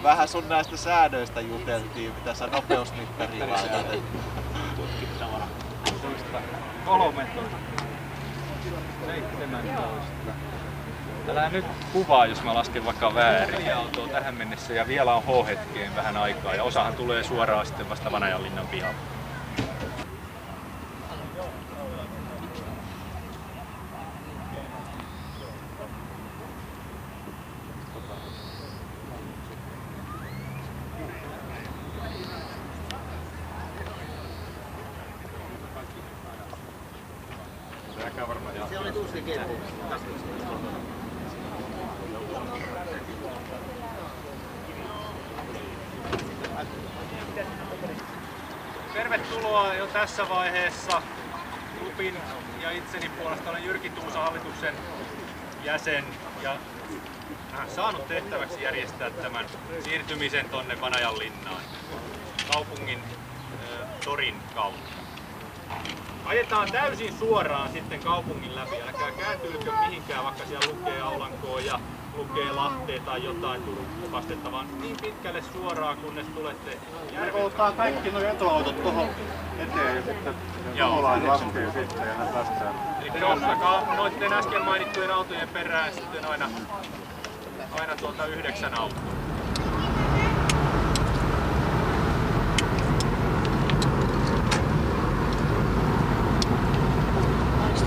Vähän sun näistä säädöistä juteltiin, mitä sä nopeusmittarilla laitat. Tutkittavana. 13. 17. Älä nyt kuvaa, jos mä lasken vaikka väärin autoa tähän mennessä ja vielä on H-hetkeen vähän aikaa ja osahan tulee suoraan sitten vasta Vanajanlinnan pihalle. Se oli tuusi kettu. Tervetuloa jo tässä vaiheessa klubin ja itseni puolesta. Olen Jyrki Tuusa, hallituksen jäsen ja saanut tehtäväksi järjestää tämän siirtymisen tonne Vanajanlinnaan kaupungin torin kautta. Ajetaan täysin suoraan sitten kaupungin läpi, älkää kääntylkö mihinkään, vaikka siellä lukee Aulankoa ja lukee Lahtea tai jotain Turun opastetta, vaan niin pitkälle suoraan, kunnes tulette järven. Otetaan kaikki nuo etuautot tuohon eteen ja sitten tuholainen laskee sitten ja hän päästään. Eli ottakaa noiden äsken mainittujen autojen perään sitten aina tuolta 9 autoa.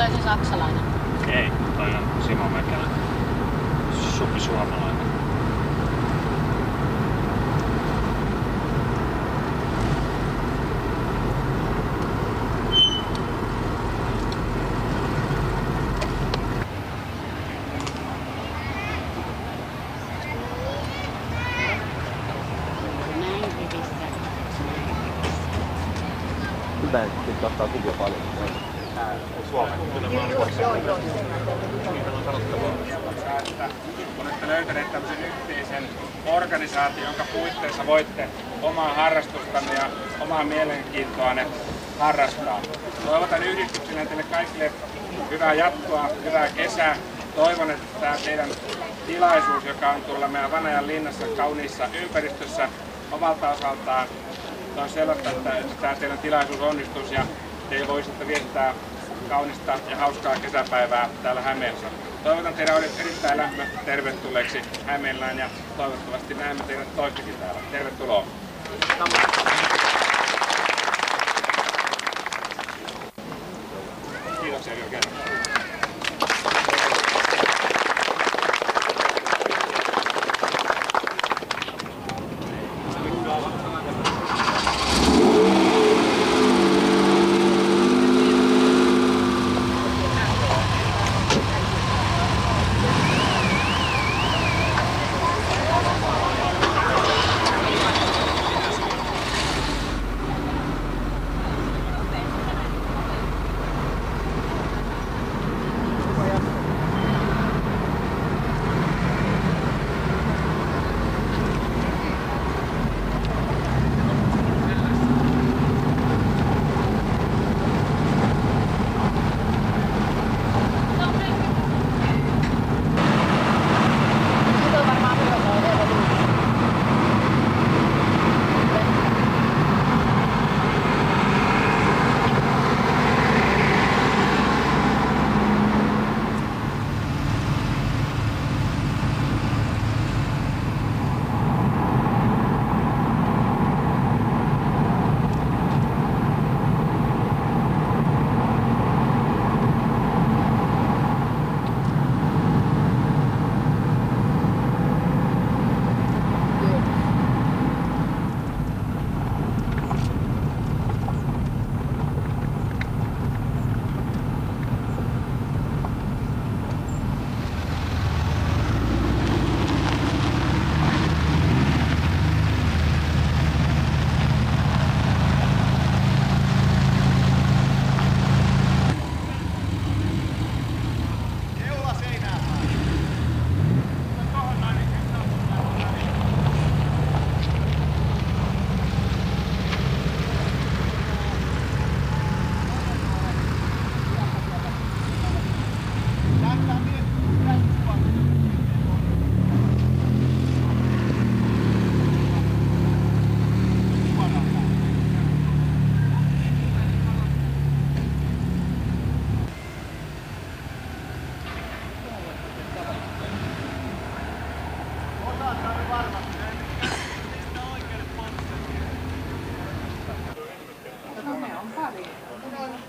Toi se saksalainen? Ei, toi on Simo Mäkelä. Supi suomalainen. Hyvä, että ottaa kuvia paljon. Olette löytäneet tämmöisen yhteisen organisaation, jonka puitteissa voitte omaa harrastustanne ja omaa mielenkiintoanne harrastaa. Toivotan yhdistyksenä teille kaikille hyvää jatkoa, hyvää kesää. Toivon, että tämä teidän tilaisuus, joka on tuolla meidän Vanajanlinnassa kauniissa ympäristössä omalta osaltaan, on sellaista, että tämä teidän tilaisuus onnistuisi ja te voisitte viettää kaunista ja hauskaa kesäpäivää täällä Hämeessä. Toivotan teidän erittäin lämpimästi tervetulleeksi Hämeenlään ja toivottavasti näemme teidät toistakin täällä. Tervetuloa! Kiitoksia vielä kerran.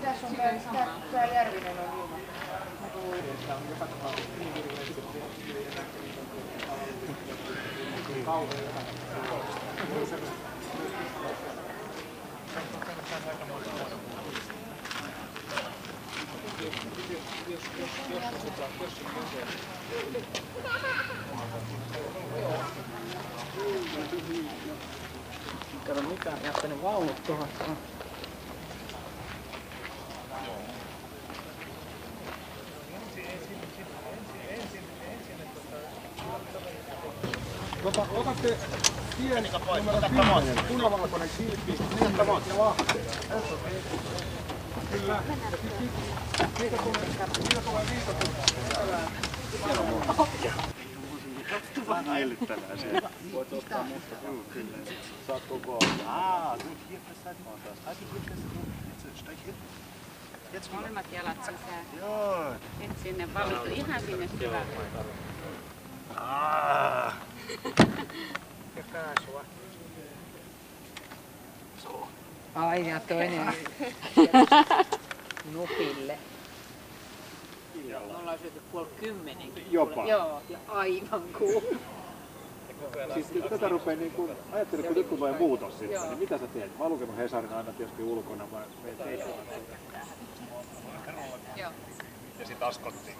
Tässä on tää Järvinen on ilman. Kato mitään, jättänyt vaunut tuohon. Otatte tien numero 10, punavalkoinen kilpi, ja Lahti. Kyllä. Siitä tulee viikot. Vähän häilyttävää siellä. Voit ottaa musta. Juu, kyllä. Saat koko ajan. Gut, hier festhalten. Halt die hier fest. Steig hin. Jetzt Molemmat jalat sisään. Joo. Et sinne valittu ihan sinne syvään. Ja kaasua. Ai ja toinen nupille. Me ollaan syöty 9:30. Jopa. Joo, ja aivan kuuma. Siis tätä rupeaa niin kuin, ajattelet, kun nyt tulee muutos sitten, niin mitä sä teet? Mä oon lukenut Hesarin aina tietysti ulkona, vai meet Joo. Ja sit askottiin.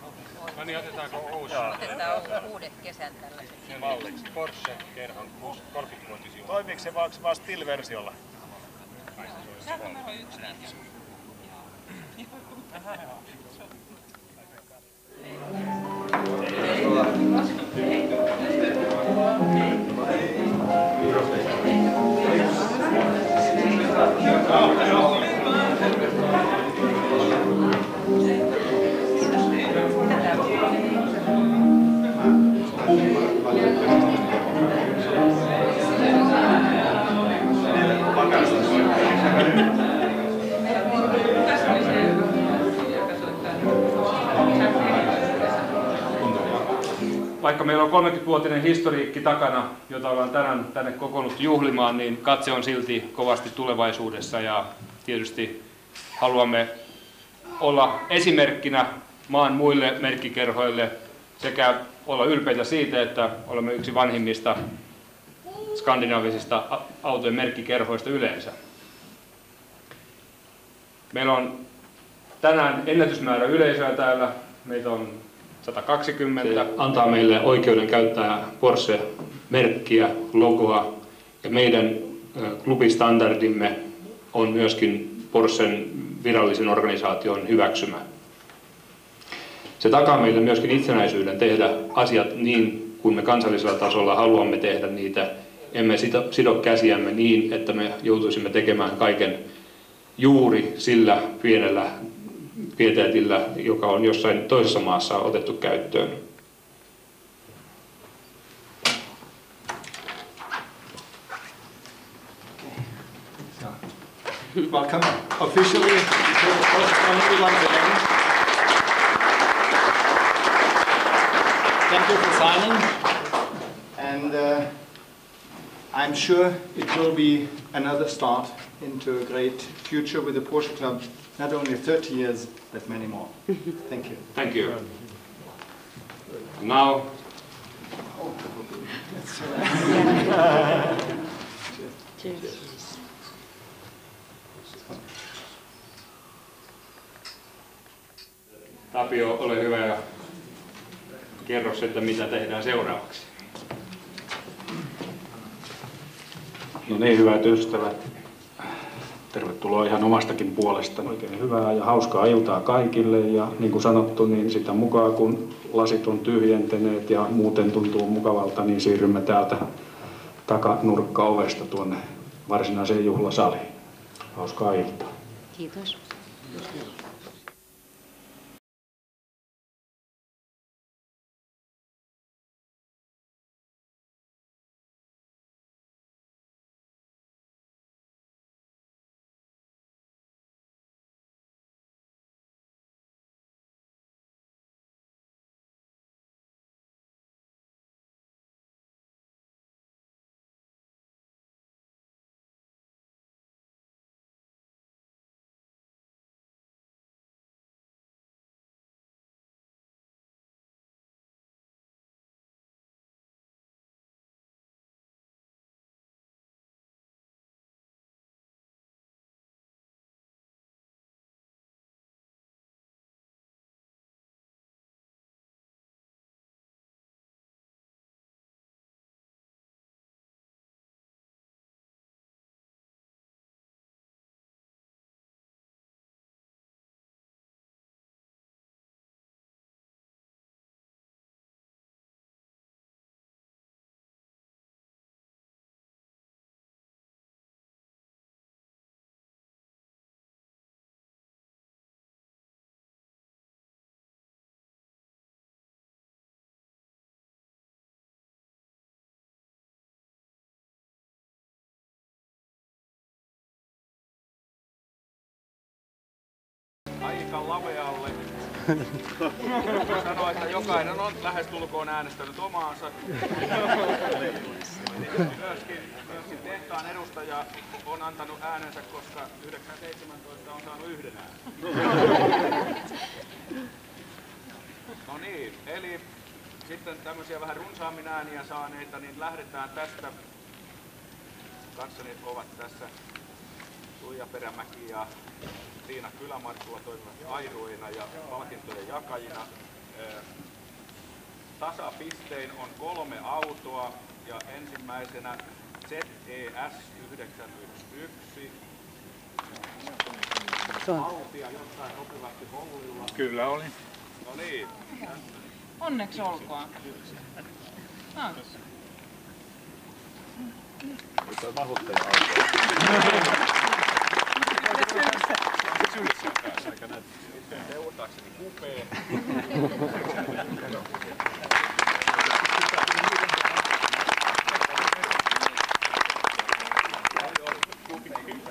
No niin, otetaanko uusi? Otetaan uudet kesän tällaiset. Malliksi. Porsche Kerhan 30-vuotisjuhla. Toimiiko se vaan still-versiolla? Saanko numero 1 näitä? Vaikka meillä on 30-vuotinen historiikki takana, jota ollaan tänään tänne kokoonnuttu juhlimaan, niin katse on silti kovasti tulevaisuudessa ja tietysti haluamme olla esimerkkinä maan muille merkkikerhoille sekä olla ylpeitä siitä, että olemme yksi vanhimmista skandinaavisista autojen merkkikerhoista yleensä. Meillä on tänään ennätysmäärä yleisöä täällä. Meitä on 120. Se antaa meille oikeuden käyttää Porsche-merkkiä, logoa ja meidän klubistandardimme on myöskin Porschen virallisen organisaation hyväksymä. Se takaa meille myöskin itsenäisyyden tehdä asiat niin kuin me kansallisella tasolla haluamme tehdä niitä. Emme sido käsiämme niin, että me joutuisimme tekemään kaiken juuri sillä pienellä pieteetillä, joka on jossain toisessa maassa otettu käyttöön. Welcome officially to Porsche. Thank you for signing, and I'm sure it will be another start into a great future with the Porsche Club. Not only 30 years, but many more. Thank you. Thank you. Now. Cheers. Tapio, ole hyvä ja kerro että mitä tehdään seuraavaksi. No niin, hyvät ystävät. Tervetuloa ihan omastakin puolesta. Oikein hyvää ja hauskaa iltaa kaikille ja niin kuin sanottu, niin sitä mukaan kun lasit on tyhjentyneet ja muuten tuntuu mukavalta, niin siirrymme täältä takanurkkaovesta tuonne varsinaiseen juhlasaliin. Hauskaa iltaa. Kiitos. matkan lavealle. Sanoi, että jokainen on lähestulkoon äänestänyt omaansa. Myöskin tehtaan edustaja on antanut äänensä, koska 917 on saanut 1 äänen. No niin, eli sitten tämmöisiä vähän runsaammin ääniä saaneita, niin lähdetään tästä. Kanssani ovat tässä Tuija Perämäki ja Tiina Kylämarkkula toimivat airuina ja palkintojen jakajina. Tasapistein on 3 autoa ja ensimmäisenä ZES 911. Alpia jossain sopivasti hollilla. Kyllä oli. No niin. Onneksi olkoon. Nyt on mahuttaja auto. Sylissä on päässä, eikä näin. Seuratakseni kupeen.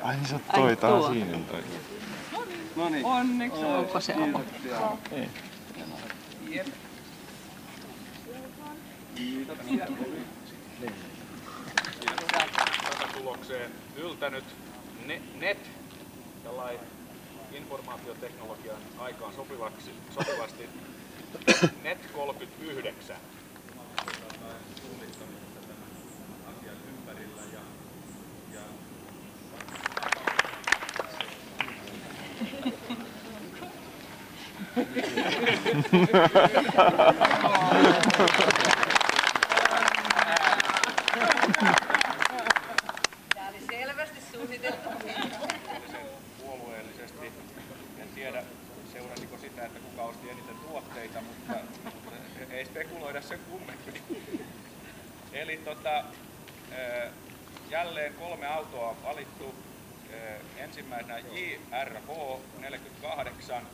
Ai niin sä oot toi taas siinä toi. Noniin. Onneksi olkoon. Onko se oma? Ei. Jep. Tätä tulokseen yltänyt NET, tällainen informaatioteknologian aikaan sopivasti NET 39. Suunnittamista tämän asian ympärillä ja Tämä oli selvästi suunniteltu. Puolueellisesti. En tiedä, seurasiko sitä, että kuka osti eniten tuotteita, mutta ei spekuloida sen kummemmin. Eli jälleen 3 autoa on valittu. Ensimmäisenä JRH 48.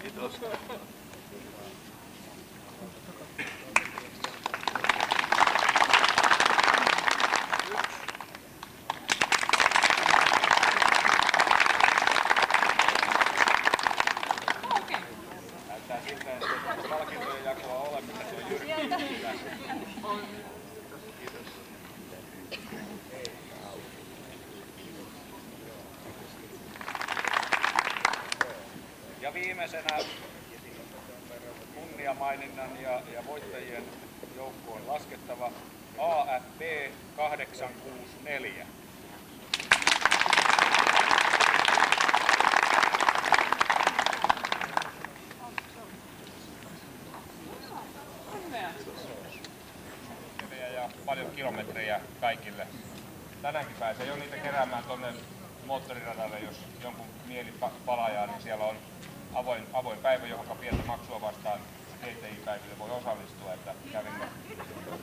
Kiitos. Näyttää siltä, että palkintojen jakoa ole, mitä tuo Jyrki. Kiitos. Ja viimeisenä kunniamaininnan ja voittajien joukkoon laskettava AFB 864. Ja paljon kilometrejä kaikille. Tänäänkin pääsee jo niitä keräämään tuonne moottoriradalle, jos jonkun mieli palaa, niin siellä on avoin päivä, johon pientä maksua vastaan GTI-päiville voi osallistua. Että kävimme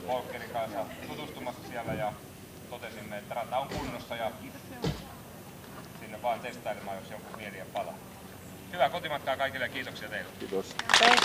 Volkerin kanssa tutustumassa siellä ja totesimme, että rata on kunnossa ja sinne vaan testailemaan, jos jonkun mieli palaa. Hyvää kotimatkaa kaikille ja kiitoksia teille. Kiitos. Kiitos.